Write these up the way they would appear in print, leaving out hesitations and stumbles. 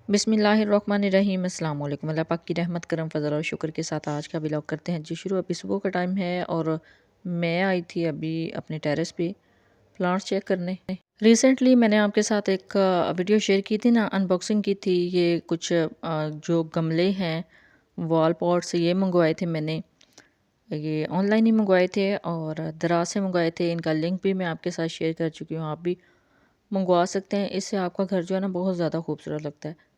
बिस्मिल्लाहिर्रहमानिर्रहीम। अस्सलाम वालेकुम। अल्लाह पाक की रहमत करम फजल और शुक्र के साथ आज का व्लॉग करते हैं जी शुरू। अभी सुबह का टाइम है और मैं आई थी अभी अपने टेरेस पे प्लांट्स चेक करने। रिसेंटली मैंने आपके साथ एक वीडियो शेयर की थी ना, अनबॉक्सिंग की थी। ये कुछ जो गमले हैं वॉल पॉट्स ये मंगवाए थे मैंने। ये ऑनलाइन ही मंगवाए थे और दराज से मंगवाए थे। इनका लिंक भी मैं आपके साथ शेयर कर चुकी हूँ, आप भी मंगवा सकते हैं। इससे आपका घर जो है ना बहुत ज़्यादा खूबसूरत लगता है।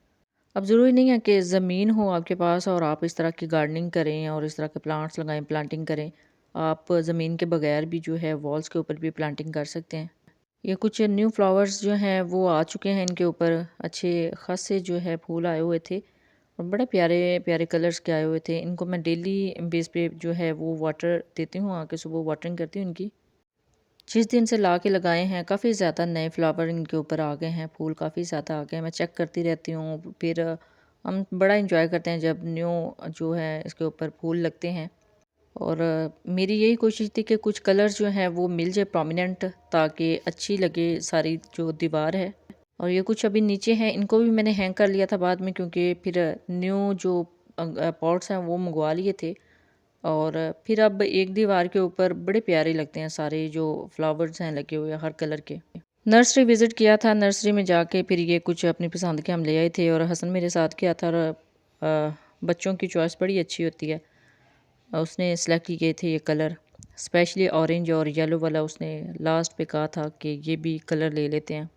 अब ज़रूरी नहीं है कि ज़मीन हो आपके पास और आप इस तरह की गार्डनिंग करें और इस तरह के प्लांट्स लगाएं, प्लांटिंग करें। आप ज़मीन के बगैर भी जो है वॉल्स के ऊपर भी प्लांटिंग कर सकते हैं। ये कुछ न्यू फ्लावर्स जो हैं वो आ चुके हैं, इनके ऊपर अच्छे खासे जो है फूल आए हुए थे और बड़े प्यारे प्यारे कलर्स के आए हुए थे। इनको मैं डेली बेस पे जो है वो वाटर देती हूँ, आके सुबह वाटरिंग करती हूँ इनकी। जिस दिन से ला के लगाए हैं काफ़ी ज़्यादा नए फ्लावर इनके ऊपर आ गए हैं, फूल काफ़ी ज़्यादा आ गए हैं। मैं चेक करती रहती हूँ। फिर हम बड़ा इंजॉय करते हैं जब न्यू जो है इसके ऊपर फूल लगते हैं। और मेरी यही कोशिश थी कि कुछ कलर्स जो हैं वो मिल जाए प्रोमिनेंट, ताकि अच्छी लगे सारी जो दीवार है। और ये कुछ अभी नीचे हैं, इनको भी मैंने हैंग कर लिया था बाद में, क्योंकि फिर न्यू जो पॉट्स हैं वो मंगवा लिए थे। और फिर अब एक दीवार के ऊपर बड़े प्यारे लगते हैं सारे जो फ्लावर्स हैं लगे हुए हर कलर के। नर्सरी विज़िट किया था, नर्सरी में जाके फिर ये कुछ अपनी पसंद के हम ले आए थे और हसन मेरे साथ किया था। और बच्चों की चॉइस बड़ी अच्छी होती है। उसने सेलेक्ट किए थे ये कलर, स्पेशली ऑरेंज और येलो वाला। उसने लास्ट पे कहा था कि ये भी कलर ले लेते हैं।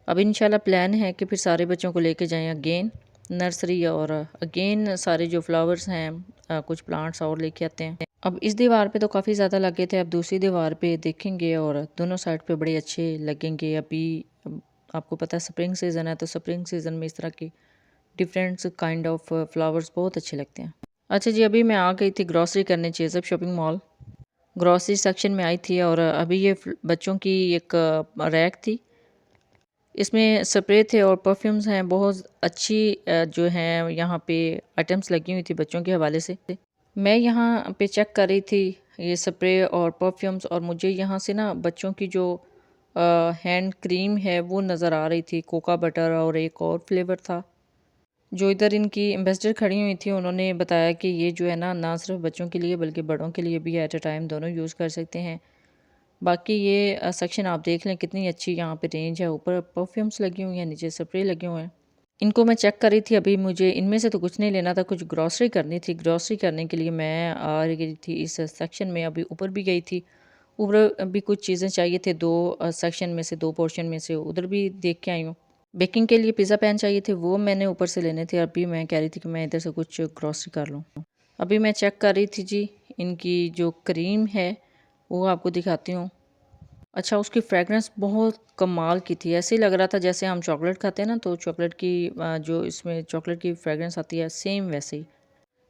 अब इंशाल्लाह प्लान है कि फिर सारे बच्चों को लेके जाएं अगेन नर्सरी और अगेन सारे जो फ्लावर्स हैं कुछ प्लांट्स और लेके आते हैं। अब इस दीवार पे तो काफ़ी ज़्यादा लगे थे, अब दूसरी दीवार पे देखेंगे और दोनों साइड पे बड़े अच्छे लगेंगे। अभी आपको पता है स्प्रिंग सीज़न है, तो स्प्रिंग सीज़न में इस तरह की डिफरेंट काइंड ऑफ फ्लावर्स बहुत अच्छे लगते हैं। अच्छा जी, अभी मैं आ गई थी ग्रॉसरी करने चेज़अप शॉपिंग मॉल। ग्रॉसरी सेक्शन में आई थी और अभी ये बच्चों की एक रैक थी, इसमें स्प्रे थे और परफ्यूम्स हैं। बहुत अच्छी जो हैं यहाँ पे आइटम्स लगी हुई थी बच्चों के हवाले से। मैं यहाँ पे चेक कर रही थी ये स्प्रे और परफ्यूम्स, और मुझे यहाँ से ना बच्चों की जो हैंड क्रीम है वो नज़र आ रही थी, कोका बटर और एक और फ्लेवर था। जो इधर इनकी एम्बेसडर खड़ी हुई थी उन्होंने बताया कि ये जो है ना ना सिर्फ बच्चों के लिए बल्कि बड़ों के लिए भी एट अ टाइम दोनों यूज़ कर सकते हैं। बाकी ये सेक्शन आप देख लें कितनी अच्छी यहाँ पे रेंज है। ऊपर परफ्यूम्स लगी हुई हैं, नीचे स्प्रे लगे हुए हैं। इनको मैं चेक कर रही थी। अभी मुझे इनमें से तो कुछ नहीं लेना था, कुछ ग्रॉसरी करनी थी। ग्रॉसरी करने के लिए मैं आ गई थी इस सेक्शन में। अभी ऊपर भी गई थी, ऊपर भी कुछ चीज़ें चाहिए थे। दो सेक्शन में से, दो पोर्शन में से उधर भी देख के आई हूँ। बेकिंग के लिए पिज़्ज़ा पैन चाहिए थे, वो मैंने ऊपर से लेने थे। अभी मैं कह रही थी कि मैं इधर से कुछ ग्रॉसरी कर लूँ। अभी मैं चेक कर रही थी जी, इनकी जो क्रीम है वो आपको दिखाती हूँ। अच्छा, उसकी फ्रेगरेंस बहुत कमाल की थी। ऐसे ही लग रहा था जैसे हम चॉकलेट खाते हैं ना, तो चॉकलेट की जो इसमें चॉकलेट की फ्रेगरेंस आती है सेम वैसे ही।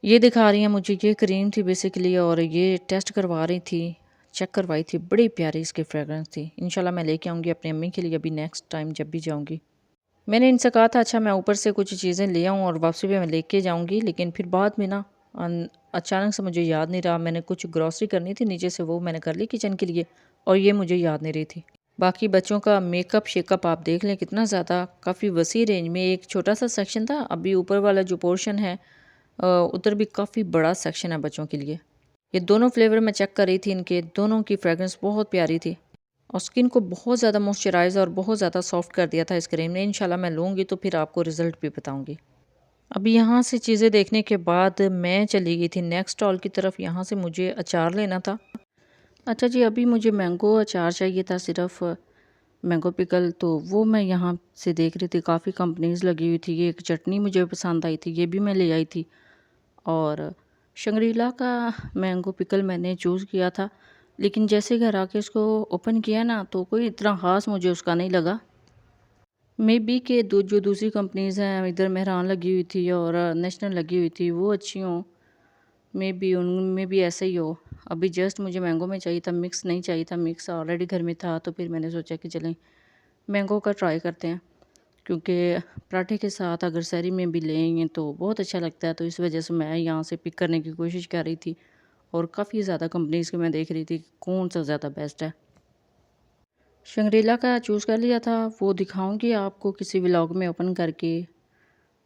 ये दिखा रही हैं मुझे, ये क्रीम थी बेसिकली और ये टेस्ट करवा रही थी, चेक करवाई थी। बड़ी प्यारी इसकी फ्रेगरेंस थी। इंशाल्लाह मैं लेके आऊँगी अपनी अम्मी के लिए अभी नेक्स्ट टाइम जब भी जाऊँगी। मैंने इनसे कहा था अच्छा मैं ऊपर से कुछ चीज़ें ले आऊँ और वापसी पे मैं लेके जाऊँगी, लेकिन फिर बाद में ना अचानक से मुझे याद नहीं रहा। मैंने कुछ ग्रॉसरी करनी थी नीचे से, वो मैंने कर ली किचन के लिए, और ये मुझे याद नहीं रही थी। बाकी बच्चों का मेकअप शेकअप आप देख लें कितना ज़्यादा, काफ़ी वसी रेंज में। एक छोटा सा सेक्शन था, अभी ऊपर वाला जो पोर्शन है उधर भी काफ़ी बड़ा सेक्शन है बच्चों के लिए। ये दोनों फ्लेवर मैं चेक कर रही थी, इनके दोनों की फ्रेगरेंस बहुत प्यारी थी और स्किन को बहुत ज़्यादा मॉइस्चराइज़ और बहुत ज़्यादा सॉफ्ट कर दिया था इस क्रीम ने। इंशाल्लाह मैं लूँगी तो फिर आपको रिज़ल्ट भी बताऊँगी। अभी यहाँ से चीज़ें देखने के बाद मैं चली गई थी नेक्स्ट स्टॉल की तरफ। यहाँ से मुझे अचार लेना था। अच्छा जी, अभी मुझे मैंगो अचार चाहिए था, सिर्फ मैंगो पिकल। तो वो मैं यहाँ से देख रही थी, काफ़ी कंपनीज़ लगी हुई थी। ये एक चटनी मुझे पसंद आई थी, ये भी मैं ले आई थी। और शंग्रीला का मैंगो पिकल मैंने चूज़ किया था, लेकिन जैसे घर आके इसको ओपन किया ना तो कोई इतना ख़ास मुझे उसका नहीं लगा। मे बी के जो दूसरी कंपनीज़ हैं, इधर मेहरान लगी हुई थी और नेशनल लगी हुई थी, वो अच्छी हों। मे बी उनमें भी ऐसा ही हो। अभी जस्ट मुझे मैंगो में चाहिए था, मिक्स नहीं चाहिए था। मिक्स ऑलरेडी घर में था, तो फिर मैंने सोचा कि चलें मैंगो का ट्राई करते हैं, क्योंकि पराठे के साथ अगर सहरी में भी लेंगे तो बहुत अच्छा लगता है। तो इस वजह से मैं यहाँ से पिक करने की कोशिश कर रही थी और काफ़ी ज़्यादा कंपनीज़ के मैं देख रही थी कौन सा ज़्यादा बेस्ट है। शंग्रीला का चूज़ कर लिया था, वो दिखाऊंगी आपको किसी व्लॉग में ओपन करके।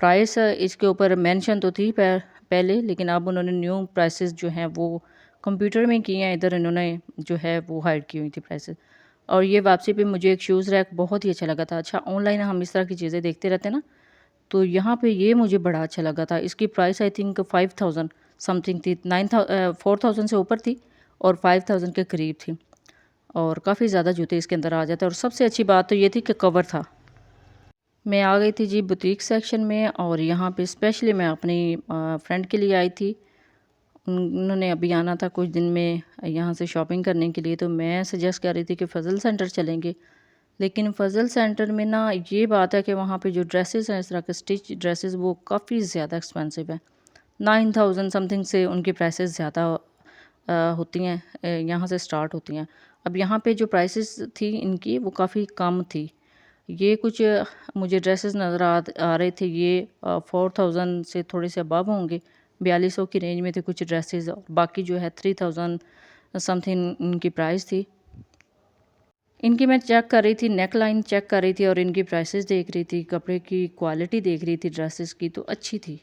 प्राइस इसके ऊपर मेंशन तो थी पहले, लेकिन अब उन्होंने न्यू प्राइसेस जो हैं वो कंप्यूटर में किए हैं, इधर इन्होंने जो है वो हाइड की हुई थी प्राइसेस। और ये वापसी पे मुझे एक शूज़ रैक बहुत ही अच्छा लगा था। अच्छा, ऑनलाइन हम इस तरह की चीज़ें देखते रहते हैं ना, तो यहाँ पे ये मुझे बड़ा अच्छा लगा था। इसकी प्राइस आई थिंक 5000 समथिंग थी, 4000 से ऊपर थी और 5000 के करीब थी, और काफ़ी ज़्यादा जूते इसके अंदर आ जाते हैं। और सबसे अच्छी बात तो ये थी कि कवर था। मैं आ गई थी जी बुटीक सेक्शन में, और यहाँ पे स्पेशली मैं अपनी फ्रेंड के लिए आई थी। उन्होंने अभी आना था कुछ दिन में यहाँ से शॉपिंग करने के लिए, तो मैं सजेस्ट कर रही थी कि फ़ज़ल सेंटर चलेंगे। लेकिन फ़ज़ल सेंटर में ना ये बात है कि वहाँ पे जो ड्रेसेस हैं, इस तरह के स्टिच ड्रेसेस, वो काफ़ी ज़्यादा एक्सपेंसिव है। 9000 समथिंग से उनकी प्राइसेस ज़्यादा होती हैं, यहाँ से स्टार्ट होती हैं। अब यहाँ पे जो प्राइसेस थी इनकी वो काफ़ी कम थी। ये कुछ मुझे ड्रेसेस नज़र आ रहे थे, ये 4000 से थोड़े से अबव होंगे, 4200 की रेंज में थे कुछ ड्रेसेस, और बाकी जो है 3000 समथिंग इनकी प्राइस थी। इनकी मैं चेक कर रही थी, नेक लाइन चेक कर रही थी, और इनकी प्राइसेस देख रही थी, कपड़े की क्वालिटी देख रही थी ड्रेसेस की, तो अच्छी थी।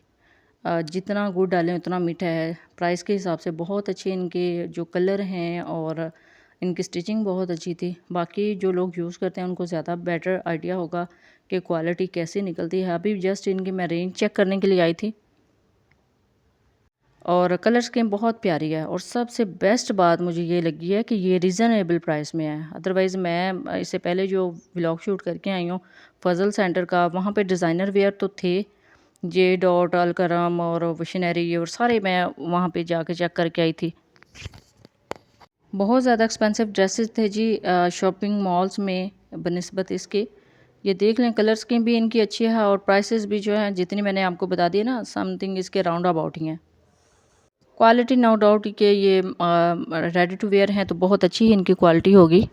जितना गुड़ डालें उतना मीठा है। प्राइस के हिसाब से बहुत अच्छे इनके जो कलर हैं, और इनकी स्टिचिंग बहुत अच्छी थी। बाकी जो लोग यूज़ करते हैं उनको ज़्यादा बेटर आइडिया होगा कि क्वालिटी कैसी निकलती है। अभी जस्ट इनकी मैं रेंज चेक करने के लिए आई थी, और कलर स्कीम बहुत प्यारी है। और सबसे बेस्ट बात मुझे ये लगी है कि ये रीज़नेबल प्राइस में है। अदरवाइज़ मैं इससे पहले जो व्लॉग शूट करके आई हूँ फ़ज़ल सेंटर का, वहाँ पे डिज़ाइनर वेयर तो थे, जे डॉट, अलकरम और विशनरी, और सारे मैं वहाँ पे जाके चेक करके आई थी। बहुत ज़्यादा एक्सपेंसिव ड्रेसेस थे जी शॉपिंग मॉल्स में बनिस्बत इसके। ये देख लें, कलर स्कीम भी इनकी अच्छी है, और प्राइसेस भी जो हैं जितनी मैंने आपको बता दी ना, समथिंग इसके राउंड अबाउट ही हैं। क्वालिटी नो डाउट कि ये रेडी टू वेयर हैं, तो बहुत अच्छी ही इनकी क्वालिटी होगी।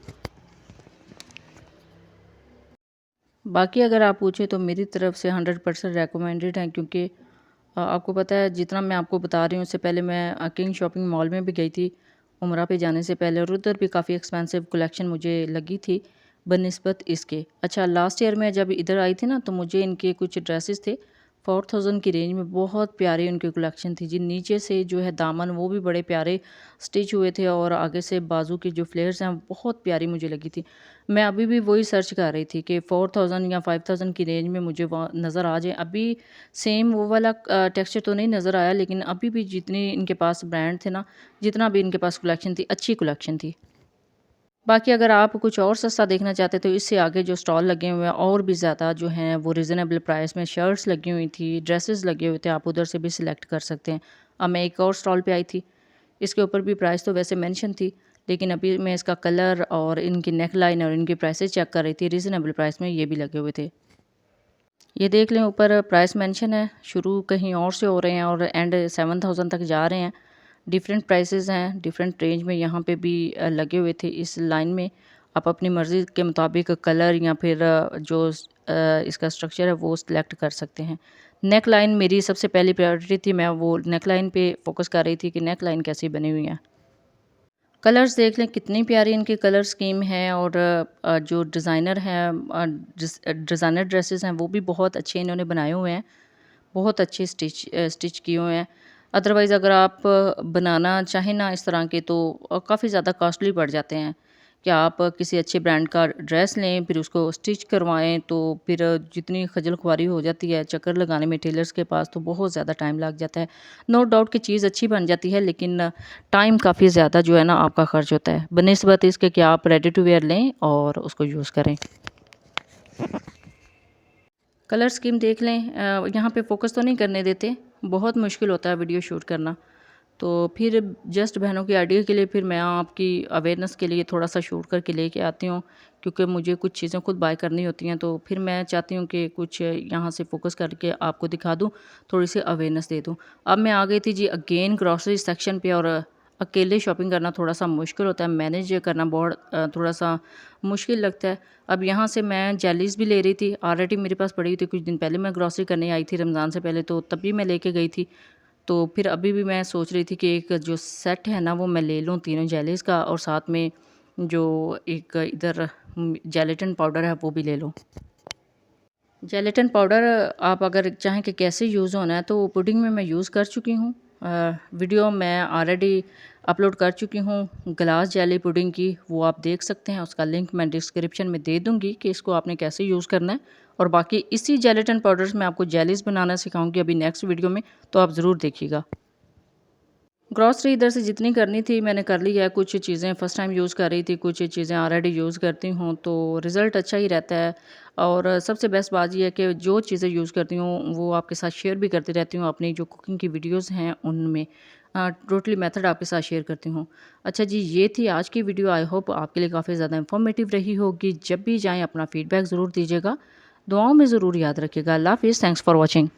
बाकी अगर आप पूछे तो मेरी तरफ से 100% रेकमेंडेड हैं, क्योंकि आपको पता है जितना मैं आपको बता रही हूँ, उससे पहले मैं किंग शॉपिंग मॉल में भी गई थी उम्रा पे जाने से पहले, और उधर भी काफ़ी एक्सपेंसिव कलेक्शन मुझे लगी थी बनिस्बत इसके। अच्छा, लास्ट ईयर में जब इधर आई थी ना, तो मुझे इनके कुछ ड्रेसेस थे 4000 की रेंज में, बहुत प्यारी उनकी कलेक्शन थी जी। नीचे से जो है दामन वो भी बड़े प्यारे स्टिच हुए थे, और आगे से बाजू के जो फ्लेयर्स हैं बहुत प्यारी मुझे लगी थी। मैं अभी भी वही सर्च कर रही थी कि 4000 या 5000 की रेंज में मुझे वहाँ नज़र आ जाए। अभी सेम वो वाला टेक्सचर तो नहीं नज़र आया, लेकिन अभी भी जितनी इनके पास ब्रांड थे ना, जितना भी इनके पास कलेक्शन थी, अच्छी कलेक्शन थी। बाकी अगर आप कुछ और सस्ता देखना चाहते तो इससे आगे जो स्टॉल लगे हुए हैं और भी ज़्यादा जो हैं वो रीज़नेबल प्राइस में शर्ट्स लगी हुई थी, ड्रेसेस लगे हुए थे, आप उधर से भी सिलेक्ट कर सकते हैं। अब मैं एक और स्टॉल पे आई थी, इसके ऊपर भी प्राइस तो वैसे मेंशन थी, लेकिन अभी मैं इसका कलर और इनकी नेक लाइन और इनकी प्राइसेस चेक कर रही थी। रीज़नेबल प्राइस में ये भी लगे हुए थे। ये देख लें, ऊपर प्राइस मेंशन है, शुरू कहीं और से हो रहे हैं और एंड 7000 तक जा रहे हैं। डिफरेंट प्राइसेस हैं, डिफरेंट रेंज में यहाँ पे भी लगे हुए थे इस लाइन में। आप अपनी मर्ज़ी के मुताबिक कलर या फिर इसका स्ट्रक्चर है वो सिलेक्ट कर सकते हैं। नेक लाइन मेरी सबसे पहली प्रायोरिटी थी, मैं वो नेक लाइन पे फोकस कर रही थी कि नेक लाइन कैसी बनी हुई है। कलर्स देख लें, कितनी प्यारी इनकी कलर स्कीम है, और जो डिज़ाइनर हैं डिज़ाइनर ड्रेसेस हैं वो भी बहुत अच्छे इन्होंने बनाए हुए हैं, बहुत अच्छे स्टिच किए हुए हैं। अदरवाइज़ अगर आप बनाना चाहें ना इस तरह के, तो काफ़ी ज़्यादा कॉस्टली पड़ जाते हैं। कि आप किसी अच्छे ब्रांड का ड्रेस लें, फिर उसको स्टिच करवाएं, तो फिर जितनी खजल खुआरी हो जाती है चक्कर लगाने में टेलर्स के पास, तो बहुत ज़्यादा टाइम लग जाता है। नो डाउट कि चीज़ अच्छी बन जाती है, लेकिन टाइम काफ़ी ज़्यादा जो है ना आपका खर्च होता है, बनिस्बत इसके कि आप रेडी टू वेयर लें और उसको यूज़ करें। कलर स्कीम देख लें, यहाँ पे फोकस तो नहीं करने देते, बहुत मुश्किल होता है वीडियो शूट करना, तो फिर जस्ट बहनों की आइडिया के लिए फिर मैं आपकी अवेयरनेस के लिए थोड़ा सा शूट करके लेके आती हूँ, क्योंकि मुझे कुछ चीज़ें खुद बाय करनी होती हैं, तो फिर मैं चाहती हूँ कि कुछ यहाँ से फोकस करके आपको दिखा दूँ, थोड़ी सी अवेयरनेस दे दूँ। अब मैं आ गई थी जी अगेन ग्रॉसरी सेक्शन पे, और अकेले शॉपिंग करना थोड़ा सा मुश्किल होता है, मैनेज करना बहुत थोड़ा सा मुश्किल लगता है। अब यहाँ से मैं जेलीज़ भी ले रही थी, ऑलरेडी मेरे पास पड़ी हुई थी, कुछ दिन पहले मैं ग्रॉसरी करने आई थी रमज़ान से पहले, तो तभी मैं लेके गई थी। तो फिर अभी भी मैं सोच रही थी कि एक जो सेट है ना वो मैं ले लूँ तीनों जेलीज़ का, और साथ में जो एक इधर जेलेटिन पाउडर है वो भी ले लूँ। जेलेटिन पाउडर आप अगर चाहें कि कैसे यूज़ होना है तो पुडिंग में मैं यूज़ कर चुकी हूँ। वीडियो मैं ऑलरेडी अपलोड कर चुकी हूँ ग्लास जेली पुडिंग की, वो आप देख सकते हैं। उसका लिंक मैं डिस्क्रिप्शन में दे दूँगी कि इसको आपने कैसे यूज़ करना है। और बाकी इसी जेलेटिन पाउडर से मैं आपको जेलीज़ बनाना सिखाऊंगी अभी नेक्स्ट वीडियो में, तो आप ज़रूर देखिएगा। ग्रॉसरी इधर से जितनी करनी थी मैंने कर ली है। कुछ चीज़ें फ़र्स्ट टाइम यूज़ कर रही थी, कुछ चीज़ें ऑलरेडी यूज़ करती हूँ, तो रिज़ल्ट अच्छा ही रहता है। और सबसे बेस्ट बात ये है कि जो चीज़ें यूज़ करती हूँ वो आपके साथ शेयर भी करती रहती हूँ। अपनी जो कुकिंग की वीडियोज़ हैं उनमें टोटली मेथड आपके साथ शेयर करती हूँ। अच्छा जी, ये थी आज की वीडियो। आई होप आपके लिए काफ़ी ज़्यादा इन्फॉर्मेटिव रही होगी। जब भी जाएँ अपना फ़ीडबैक ज़रूर दीजिएगा। दुआओं में ज़रूर याद रखिएगा। अल्लाह हाफ़िज़। Thanks for watching.